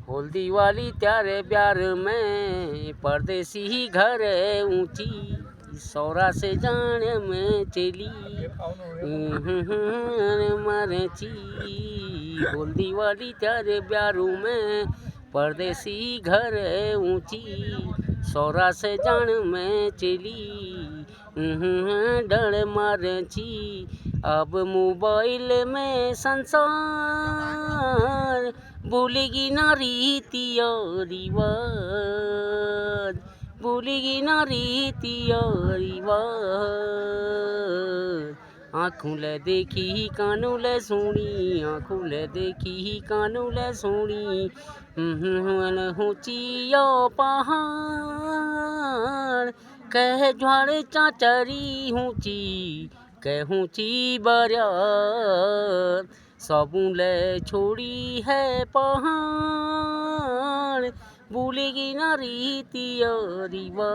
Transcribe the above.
Whole Diwali त्यारे प्यार में परदेसी ही घर ऊंची सौरा से जाने में चली मारे ची। होल दिवाली त्यारे प्यार में परदेसी घर ऊंची सौरा से जान में चली डर मारे छी। अब मोबाइल में संसार भूलेगी ना रीति और रिवाज, भूलेगी ना रीति और रिवाज। आँखों ले देखी कानों ले सुनी, आँखों ले देखी कानों ले सुनी ऊंचिया पहाड़ कह ज्वारे चाचरी ऊंची कह ऊंची बरियार सबूं ले छोड़ी है पहाड़ भूलेगी ना रीति और रिवाज।